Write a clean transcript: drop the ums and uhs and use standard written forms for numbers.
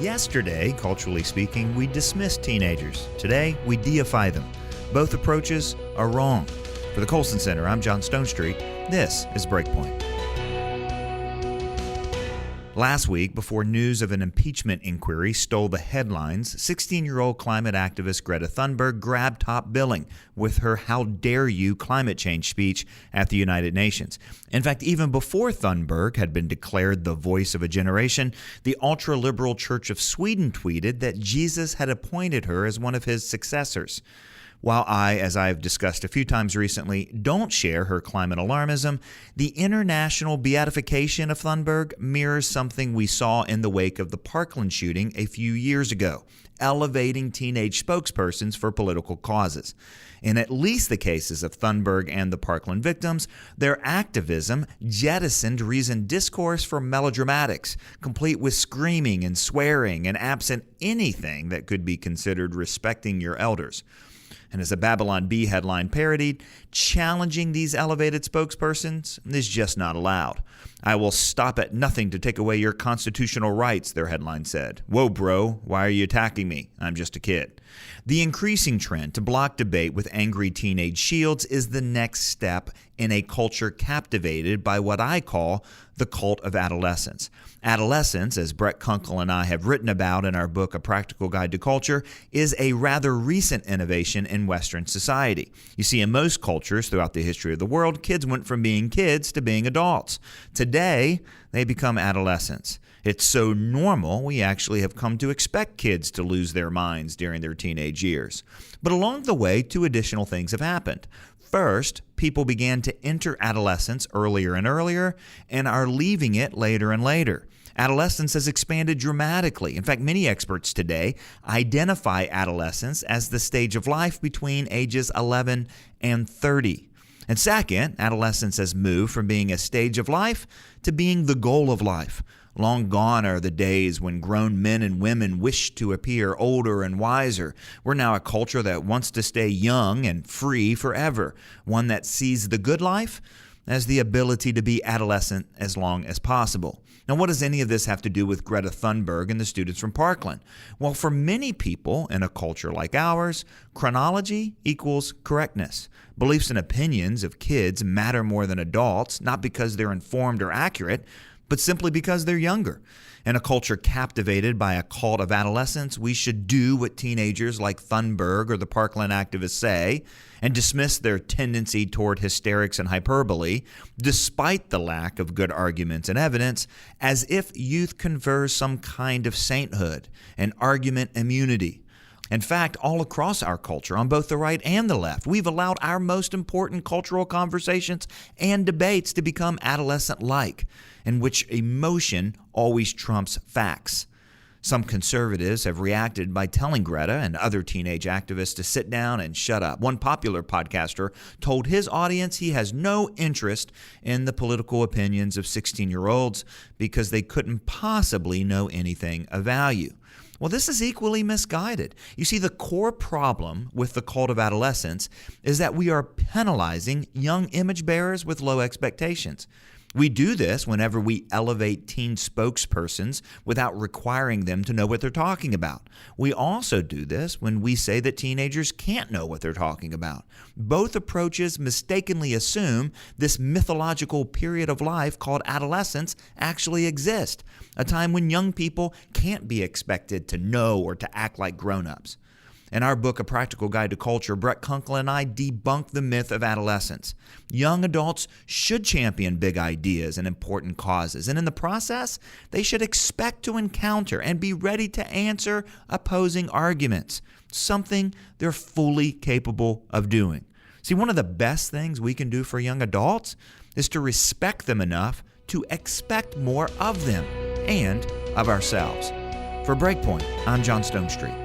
Yesterday, culturally speaking, we dismissed teenagers. Today, we deify them. Both approaches are wrong. For the Colson Center, I'm John Stonestreet. This is Breakpoint. Last week, before news of an impeachment inquiry stole the headlines, 16-year-old climate activist Greta Thunberg grabbed top billing with her "How Dare You" climate change speech at the United Nations. In fact, even before Thunberg had been declared the voice of a generation, the ultra-liberal Church of Sweden tweeted that Jesus had appointed her as one of his successors. While I, as I've discussed a few times recently, don't share her climate alarmism, the international beatification of Thunberg mirrors something we saw in the wake of the Parkland shooting a few years ago, elevating teenage spokespersons for political causes. In at least the cases of Thunberg and the Parkland victims, their activism jettisoned reasoned discourse for melodramatics, complete with screaming and swearing and absent anything that could be considered respecting your elders. And as a Babylon Bee headline parodied, challenging these elevated spokespersons is just not allowed. "I will stop at nothing to take away your constitutional rights," their headline said. "Whoa, bro, why are you attacking me? I'm just a kid." The increasing trend to block debate with angry teenage shields is the next step in a culture captivated by what I call the cult of adolescence. Adolescence, as Brett Kunkle and I have written about in our book A Practical Guide to Culture, is a rather recent innovation in Western society. You see, in most cultures throughout the history of the world, kids went from being kids to being adults. Today, they become adolescents. It's so normal, we actually have come to expect kids to lose their minds during their teenage years. But along the way, two additional things have happened. First, people began to enter adolescence earlier and earlier and are leaving it later and later. Adolescence has expanded dramatically. In fact, many experts today identify adolescence as the stage of life between ages 11 and 30. And second, adolescence has moved from being a stage of life to being the goal of life. Long gone are the days when grown men and women wished to appear older and wiser. We're now a culture that wants to stay young and free forever, one that sees the good life as the ability to be adolescent as long as possible. Now, what does any of this have to do with Greta Thunberg and the students from Parkland? Well, for many people in a culture like ours, chronology equals correctness. Beliefs and opinions of kids matter more than adults, not because they're informed or accurate, but simply because they're younger. In a culture captivated by a cult of adolescence, we should do what teenagers like Thunberg or the Parkland activists say and dismiss their tendency toward hysterics and hyperbole, despite the lack of good arguments and evidence, as if youth confers some kind of sainthood and argument immunity. In fact, all across our culture, on both the right and the left, we've allowed our most important cultural conversations and debates to become adolescent-like, in which emotion always trumps facts. Some conservatives have reacted by telling Greta and other teenage activists to sit down and shut up. One popular podcaster told his audience he has no interest in the political opinions of 16-year-olds because they couldn't possibly know anything of value. Well, this is equally misguided. You see, the core problem with the cult of adolescence is that we are penalizing young image bearers with low expectations. We do this whenever we elevate teen spokespersons without requiring them to know what they're talking about. We also do this when we say that teenagers can't know what they're talking about. Both approaches mistakenly assume this mythological period of life called adolescence actually exists, a time when young people can't be expected to know or to act like grown-ups. In our book, A Practical Guide to Culture, Brett Kunkle and I debunk the myth of adolescence. Young adults should champion big ideas and important causes, and in the process, they should expect to encounter and be ready to answer opposing arguments, something they're fully capable of doing. See, one of the best things we can do for young adults is to respect them enough to expect more of them and of ourselves. For Breakpoint, I'm John Stonestreet.